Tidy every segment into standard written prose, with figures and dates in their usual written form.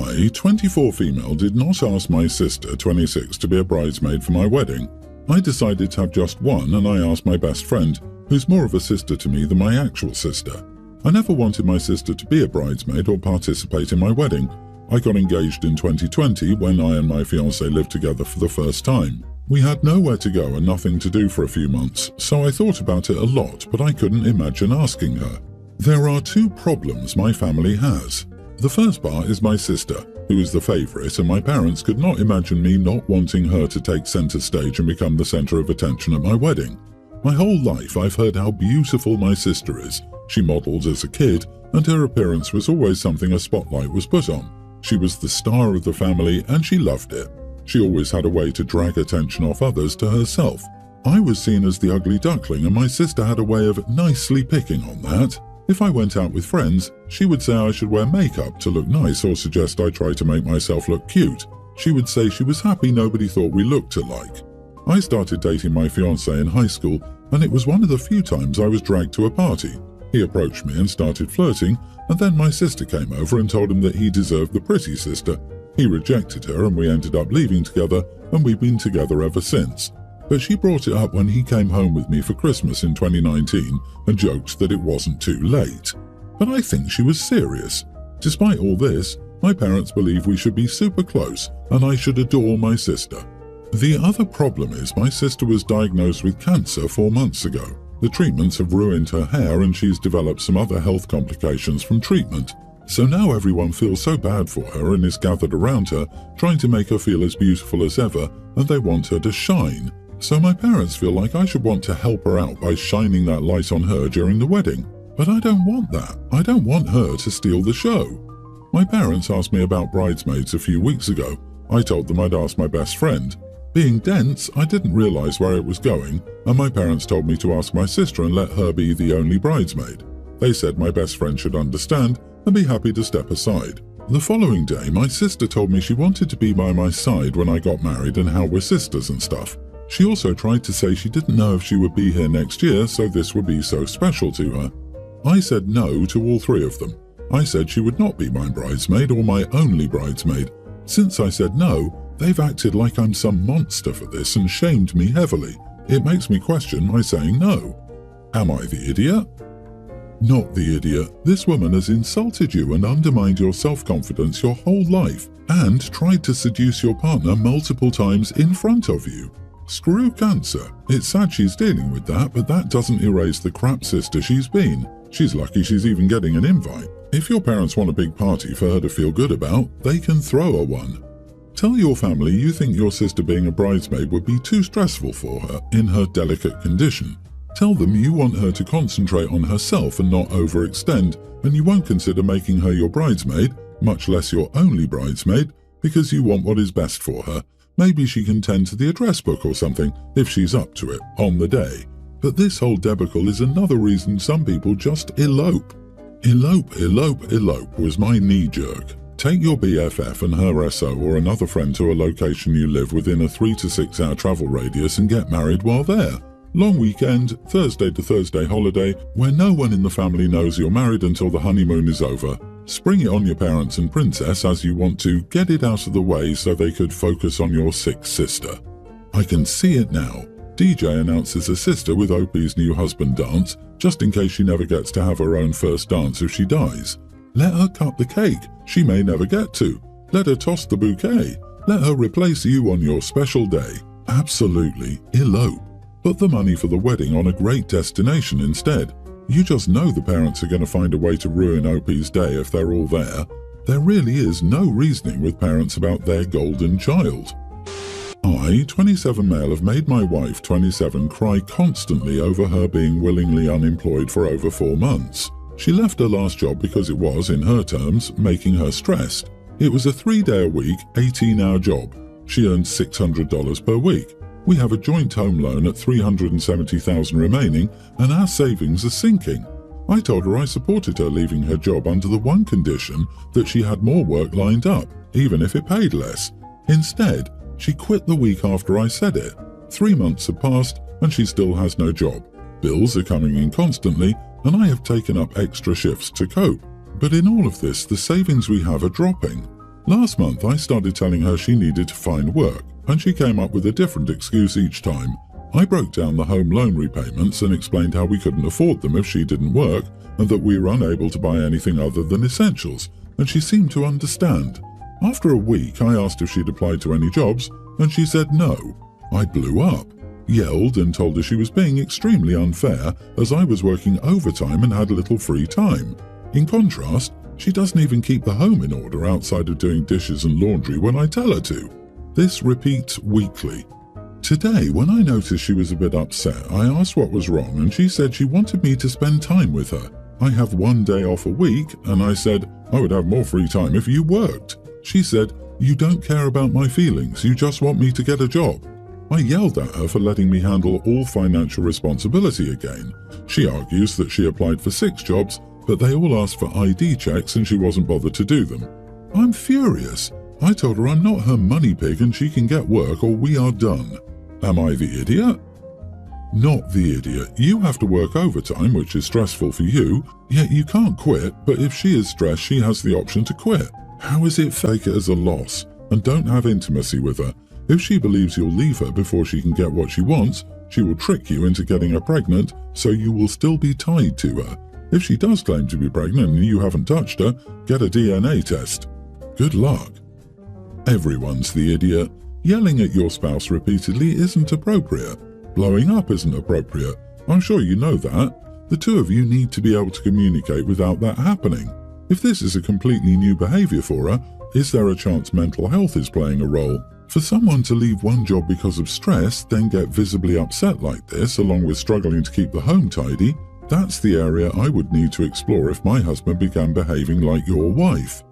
I, 24 female, did not ask my sister, 26, to be a bridesmaid for my wedding. I decided to have just one, and I asked my best friend, who's more of a sister to me than my actual sister. I never wanted my sister to be a bridesmaid or participate in my wedding. I got engaged in 2020 when I and my fiancée lived together for the first time. We had nowhere to go and nothing to do for a few months, so I thought about it a lot, but I couldn't imagine asking her. There are two problems my family has. The first part is my sister, who is the favourite, and my parents could not imagine me not wanting her to take centre stage and become the centre of attention at my wedding. My whole life I've heard how beautiful my sister is. She modelled as a kid, and her appearance was always something a spotlight was put on. She was the star of the family, and she loved it. She always had a way to drag attention off others to herself. I was seen as the ugly duckling, and my sister had a way of nicely picking on that. If I went out with friends, she would say I should wear makeup to look nice or suggest I try to make myself look cute. She would say she was happy nobody thought we looked alike. I started dating my fiancé in high school, and it was one of the few times I was dragged to a party. He approached me and started flirting, and then my sister came over and told him that he deserved the pretty sister. He rejected her and we ended up leaving together, and we've been together ever since. But she brought it up when he came home with me for Christmas in 2019 and joked that it wasn't too late. But I think she was serious. Despite all this, my parents believe we should be super close and I should adore my sister. The other problem is my sister was diagnosed with cancer 4 months ago. The treatments have ruined her hair and she's developed some other health complications from treatment. So now everyone feels so bad for her and is gathered around her, trying to make her feel as beautiful as ever, and they want her to shine. So my parents feel like I should want to help her out by shining that light on her during the wedding. But I don't want that. I don't want her to steal the show. My parents asked me about bridesmaids a few weeks ago. I told them I'd ask my best friend. Being dense, I didn't realise where it was going, and my parents told me to ask my sister and let her be the only bridesmaid. They said my best friend should understand and be happy to step aside. The following day, my sister told me she wanted to be by my side when I got married and how we're sisters and stuff. She also tried to say she didn't know if she would be here next year, so this would be so special to her. I said no to all three of them. I said she would not be my bridesmaid or my only bridesmaid. Since I said no, they've acted like I'm some monster for this and shamed me heavily. It makes me question my saying no. Am I the idiot? Not the idiot. This woman has insulted you and undermined your self-confidence your whole life and tried to seduce your partner multiple times in front of you. Screw cancer. It's sad she's dealing with that, but that doesn't erase the crap sister she's been. She's lucky she's even getting an invite. If your parents want a big party for her to feel good about, they can throw her one. Tell your family you think your sister being a bridesmaid would be too stressful for her in her delicate condition. Tell them you want her to concentrate on herself and not overextend, and you won't consider making her your bridesmaid, much less your only bridesmaid, because you want what is best for her. Maybe she can tend to the address book or something, if she's up to it, on the day. But this whole debacle is another reason some people just elope. Elope was my knee-jerk. Take your BFF and her SO or another friend to a location you live within a 3 to 6 hour travel radius and get married while there. Long weekend, Thursday to Thursday holiday, where no one in the family knows you're married until the honeymoon is over. Spring it on your parents and princess as you want to, get it out of the way so they could focus on your sick sister. I can see it now. DJ announces a sister with Opie's new husband dance, just in case she never gets to have her own first dance if she dies. Let her cut the cake, she may never get to. Let her toss the bouquet. Let her replace you on your special day. Absolutely, elope. Put the money for the wedding on a great destination instead. You just know the parents are going to find a way to ruin Opie's day if they're all there. There really is no reasoning with parents about their golden child. I, 27 male, have made my wife, 27, cry constantly over her being willingly unemployed for over 4 months. She left her last job because it was, in her terms, making her stressed. It was a 3-day-a-week, 18-hour job. She earned $600 per week. We have a joint home loan at $370,000 remaining, and our savings are sinking. I told her I supported her leaving her job under the one condition that she had more work lined up, even if it paid less. Instead, she quit the week after I said it. 3 months have passed, and she still has no job. Bills are coming in constantly, and I have taken up extra shifts to cope. But in all of this, the savings we have are dropping. Last month I started telling her she needed to find work, and she came up with a different excuse each time. I broke down the home loan repayments and explained how we couldn't afford them if she didn't work, and that we were unable to buy anything other than essentials, and she seemed to understand. After a week I asked if she'd applied to any jobs, and she said no. I blew up, yelled and told her she was being extremely unfair as I was working overtime and had little free time. In contrast, she doesn't even keep the home in order outside of doing dishes and laundry when I tell her to. This repeats weekly. Today, when I noticed she was a bit upset, I asked what was wrong and she said she wanted me to spend time with her. I have 1 day off a week and I said I would have more free time if you worked. She said, "You don't care about my feelings, you just want me to get a job." I yelled at her for letting me handle all financial responsibility again. She argues that she applied for 6 jobs, but they all asked for ID checks and she wasn't bothered to do them. I'm furious. I told her I'm not her money pig and she can get work or we are done. Am I the idiot? Not the idiot. You have to work overtime, which is stressful for you, yet you can't quit, but if she is stressed, she has the option to quit. How is it fake it as a loss and don't have intimacy with her? If she believes you'll leave her before she can get what she wants, she will trick you into getting her pregnant, so you will still be tied to her. If she does claim to be pregnant and you haven't touched her, get a DNA test. Good luck. Everyone's the idiot. Yelling at your spouse repeatedly isn't appropriate. Blowing up isn't appropriate. I'm sure you know that. The two of you need to be able to communicate without that happening. If this is a completely new behavior for her, is there a chance mental health is playing a role? For someone to leave one job because of stress, then get visibly upset like this, along with struggling to keep the home tidy, that's the area I would need to explore if my husband began behaving like your wife.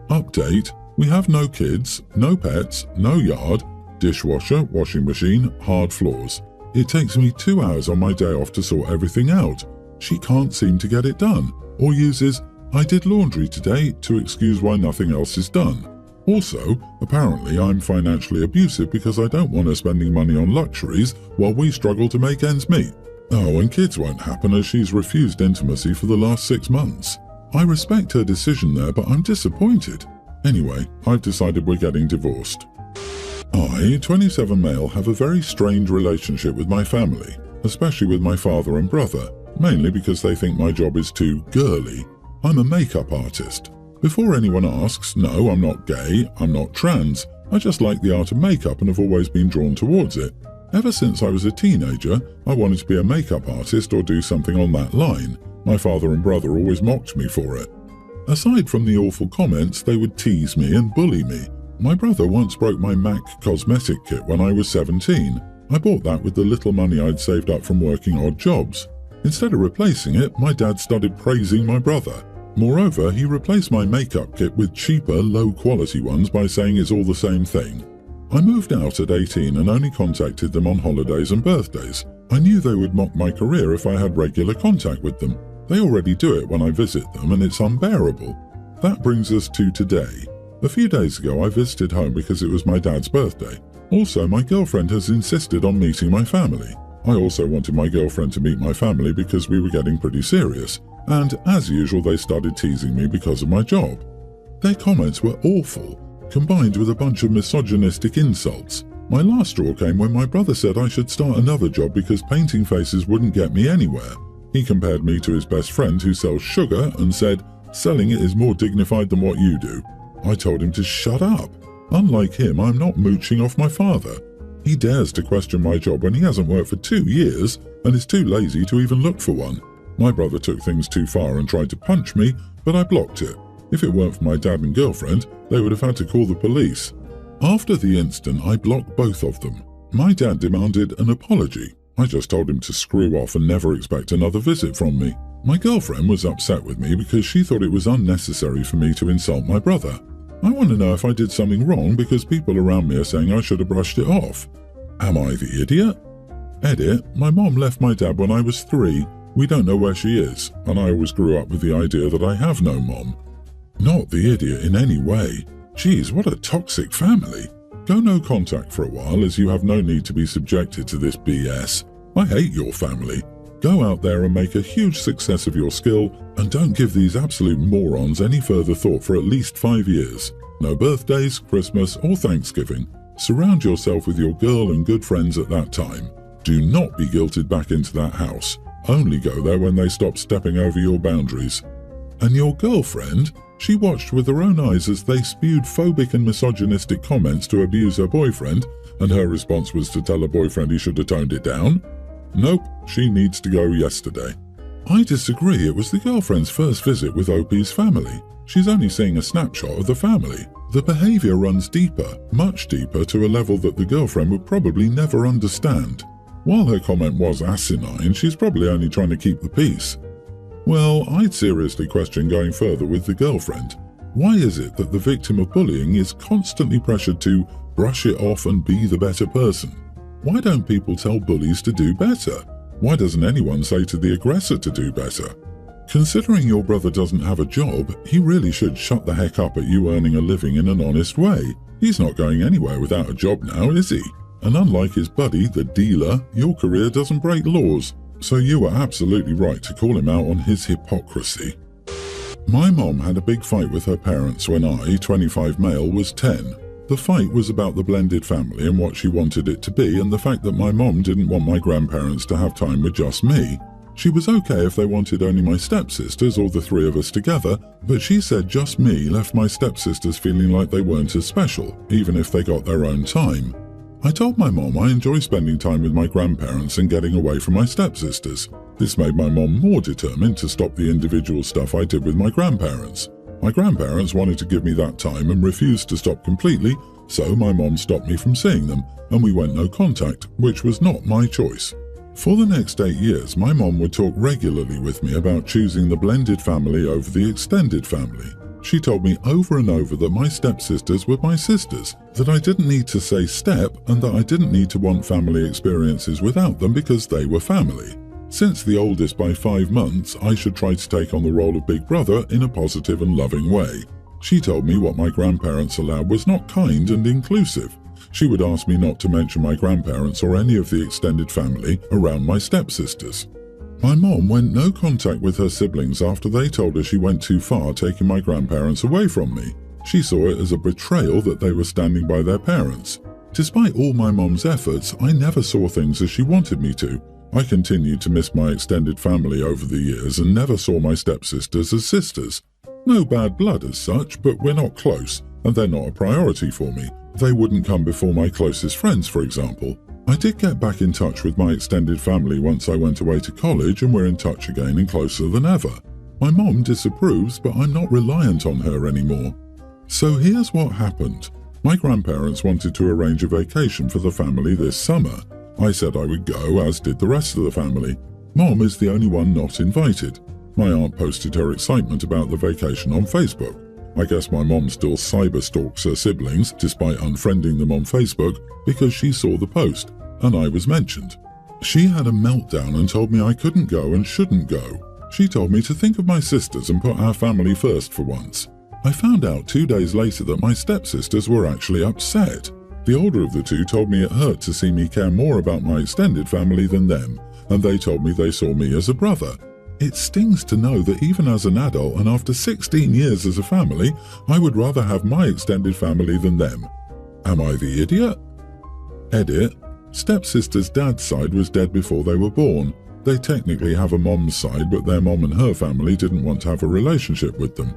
Update: we have no kids, no pets, no yard, dishwasher, washing machine, hard floors. It takes me 2 hours on my day off to sort everything out. She can't seem to get it done, or uses "I did laundry today" to excuse why nothing else is done. Also, apparently I'm financially abusive because I don't want her spending money on luxuries while we struggle to make ends meet. Oh, and kids won't happen as she's refused intimacy for the last 6 months. I respect her decision there, but I'm disappointed. Anyway, I've decided we're getting divorced. I, 27 male, have a very strained relationship with my family, especially with my father and brother, mainly because they think my job is too girly. I'm a makeup artist. Before anyone asks, no, I'm not gay, I'm not trans. I just like the art of makeup and have always been drawn towards it. Ever since I was a teenager, I wanted to be a makeup artist or do something on that line. My father and brother always mocked me for it. Aside from the awful comments, they would tease me and bully me. My brother once broke my MAC cosmetic kit when I was 17. I bought that with the little money I'd saved up from working odd jobs. Instead of replacing it, my dad started praising my brother. Moreover, he replaced my makeup kit with cheaper, low-quality ones by saying it's all the same thing. I moved out at 18 and only contacted them on holidays and birthdays. I knew they would mock my career if I had regular contact with them. They already do it when I visit them and it's unbearable. That brings us to today. A few days ago I visited home because it was my dad's birthday. Also, my girlfriend has insisted on meeting my family. I also wanted my girlfriend to meet my family because we were getting pretty serious. And as usual, they started teasing me because of my job. Their comments were awful, combined with a bunch of misogynistic insults. My last straw came when my brother said I should start another job because painting faces wouldn't get me anywhere. He compared me to his best friend who sells sugar and said, "Selling it is more dignified than what you do." I told him to shut up. Unlike him, I'm not mooching off my father. He dares to question my job when he hasn't worked for 2 years and is too lazy to even look for one. My brother took things too far and tried to punch me, but I blocked it. If it weren't for my dad and girlfriend, they would have had to call the police. After the incident, I blocked both of them. My dad demanded an apology. I just told him to screw off and never expect another visit from me. My girlfriend was upset with me because she thought it was unnecessary for me to insult my brother. I want to know if I did something wrong because people around me are saying I should have brushed it off. Am I the idiot? Edit: my mom left my dad when I was 3. We don't know where she is, and I always grew up with the idea that I have no mom. Not the idiot in any way. Geez, what a toxic family. Go no contact for a while as you have no need to be subjected to this BS. I hate your family. Go out there and make a huge success of your skill and don't give these absolute morons any further thought for at least 5 years. No birthdays, Christmas, or Thanksgiving. Surround yourself with your girl and good friends at that time. Do not be guilted back into that house. Only go there when they stop stepping over your boundaries. And your girlfriend? She watched with her own eyes as they spewed phobic and misogynistic comments to abuse her boyfriend, and her response was to tell her boyfriend he should have toned it down? Nope, she needs to go yesterday. I disagree. It was the girlfriend's first visit with OP's family. She's only seeing a snapshot of the family. The behaviour runs deeper, much deeper, to a level that the girlfriend would probably never understand. While her comment was asinine, she's probably only trying to keep the peace. Well, I'd seriously question going further with the girlfriend. Why is it that the victim of bullying is constantly pressured to brush it off and be the better person? Why don't people tell bullies to do better? Why doesn't anyone say to the aggressor to do better? Considering your brother doesn't have a job, he really should shut the heck up at you earning a living in an honest way. He's not going anywhere without a job now, is he? And unlike his buddy, the dealer, your career doesn't break laws. So you were absolutely right to call him out on his hypocrisy. My mom had a big fight with her parents when I, 25 male, was 10. The fight was about the blended family and what she wanted it to be, and the fact that my mom didn't want my grandparents to have time with just me. She was okay if they wanted only my stepsisters or the three of us together, but she said just me left my stepsisters feeling like they weren't as special, even if they got their own time. I told my mom I enjoy spending time with my grandparents and getting away from my stepsisters. This made my mom more determined to stop the individual stuff I did with my grandparents. My grandparents wanted to give me that time and refused to stop completely, so my mom stopped me from seeing them, and we went no contact, which was not my choice. For the next 8 years, my mom would talk regularly with me about choosing the blended family over the extended family. She told me over and over that my stepsisters were my sisters, that I didn't need to say step, and that I didn't need to want family experiences without them because they were family. Since the oldest by 5 months, I should try to take on the role of big brother in a positive and loving way. She told me what my grandparents allowed was not kind and inclusive. She would ask me not to mention my grandparents or any of the extended family around my stepsisters. My mom went no contact with her siblings after they told her she went too far taking my grandparents away from me. She saw it as a betrayal that they were standing by their parents. Despite all my mom's efforts, I never saw things as she wanted me to. I continued to miss my extended family over the years and never saw my stepsisters as sisters. No bad blood as such, but we're not close, and they're not a priority for me. They wouldn't come before my closest friends, for example. I did get back in touch with my extended family once I went away to college, and we're in touch again and closer than ever. My mom disapproves, but I'm not reliant on her anymore. So here's what happened. My grandparents wanted to arrange a vacation for the family this summer. I said I would go, as did the rest of the family. Mom is the only one not invited. My aunt posted her excitement about the vacation on Facebook. I guess my mom still cyber-stalks her siblings, despite unfriending them on Facebook, because she saw the post, and I was mentioned. She had a meltdown and told me I couldn't go and shouldn't go. She told me to think of my sisters and put our family first for once. I found out 2 days later that my stepsisters were actually upset. The older of the two told me it hurt to see me care more about my extended family than them, and they told me they saw me as a brother. It stings to know that even as an adult and after 16 years as a family, I would rather have my extended family than them. Am I the idiot? Edit. Stepsister's dad's side was dead before they were born. They technically have a mom's side, but their mom and her family didn't want to have a relationship with them.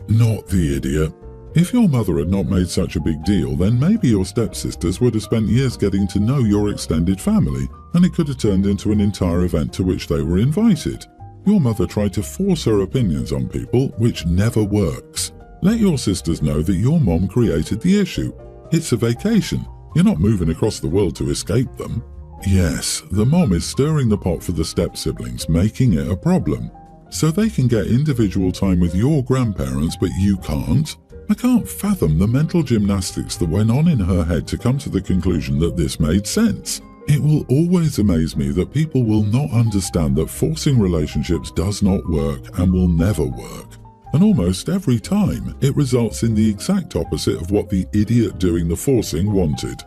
Not the idiot. If your mother had not made such a big deal, then maybe your stepsisters would have spent years getting to know your extended family, and it could have turned into an entire event to which they were invited. Your mother tried to force her opinions on people, which never works. Let your sisters know that your mom created the issue. It's a vacation. You're not moving across the world to escape them. Yes, the mom is stirring the pot for the step-siblings, making it a problem. So they can get individual time with your grandparents, but you can't? I can't fathom the mental gymnastics that went on in her head to come to the conclusion that this made sense. It will always amaze me that people will not understand that forcing relationships does not work and will never work. And almost every time, it results in the exact opposite of what the idiot doing the forcing wanted.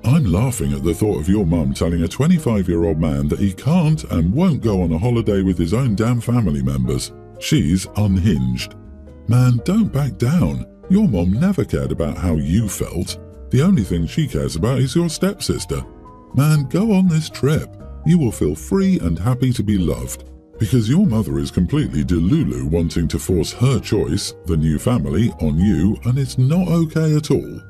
I'm laughing at the thought of your mum telling a 25-year-old man that he can't and won't go on a holiday with his own damn family members. She's unhinged. Man, don't back down. Your mom never cared about how you felt. The only thing she cares about is your stepsister. Man, go on this trip. You will feel free and happy to be loved. Because your mother is completely delulu wanting to force her choice, the new family, on you, and it's not okay at all.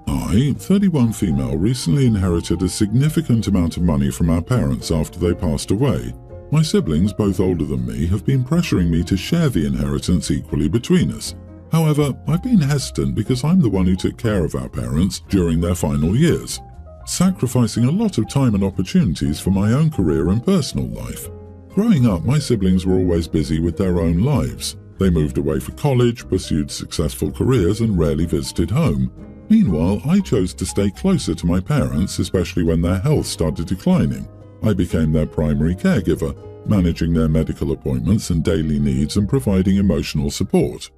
I, 31 female, recently inherited a significant amount of money from our parents after they passed away. My siblings, both older than me, have been pressuring me to share the inheritance equally between us. However, I've been hesitant because I'm the one who took care of our parents during their final years, sacrificing a lot of time and opportunities for my own career and personal life. Growing up, my siblings were always busy with their own lives. They moved away for college, pursued successful careers, and rarely visited home. Meanwhile, I chose to stay closer to my parents, especially when their health started declining. I became their primary caregiver, managing their medical appointments and daily needs and providing emotional support.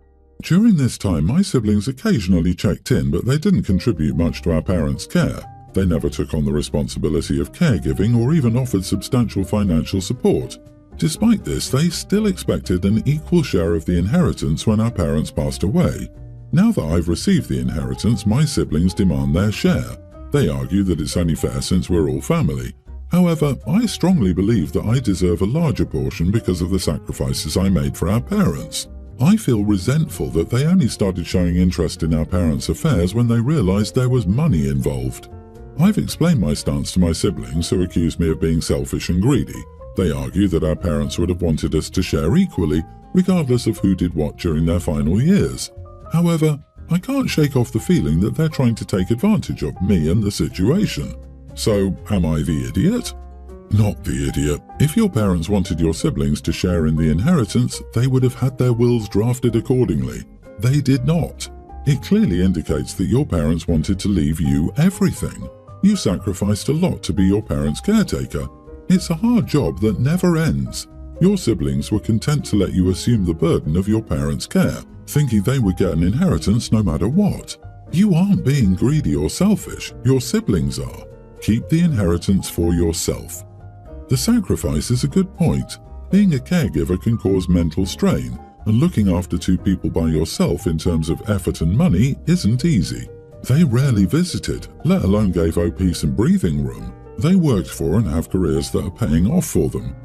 During this time, my siblings occasionally checked in, but they didn't contribute much to our parents' care. They never took on the responsibility of caregiving or even offered substantial financial support. Despite this, they still expected an equal share of the inheritance when our parents passed away. Now that I've received the inheritance, my siblings demand their share. They argue that it's only fair since we're all family. However, I strongly believe that I deserve a larger portion because of the sacrifices I made for our parents. I feel resentful that they only started showing interest in our parents' affairs when they realized there was money involved. I've explained my stance to my siblings, who accuse me of being selfish and greedy. They argue that our parents would have wanted us to share equally, regardless of who did what during their final years. However, I can't shake off the feeling that they're trying to take advantage of me and the situation. So, am I the idiot? Not the idiot. If your parents wanted your siblings to share in the inheritance, they would have had their wills drafted accordingly. They did not. It clearly indicates that your parents wanted to leave you everything. You sacrificed a lot to be your parents' caretaker. It's a hard job that never ends. Your siblings were content to let you assume the burden of your parents' care, thinking they would get an inheritance no matter what. You aren't being greedy or selfish, your siblings are. Keep the inheritance for yourself. The sacrifice is a good point. Being a caregiver can cause mental strain, and looking after two people by yourself in terms of effort and money isn't easy. They rarely visited, let alone gave OP some breathing room. They worked for and have careers that are paying off for them.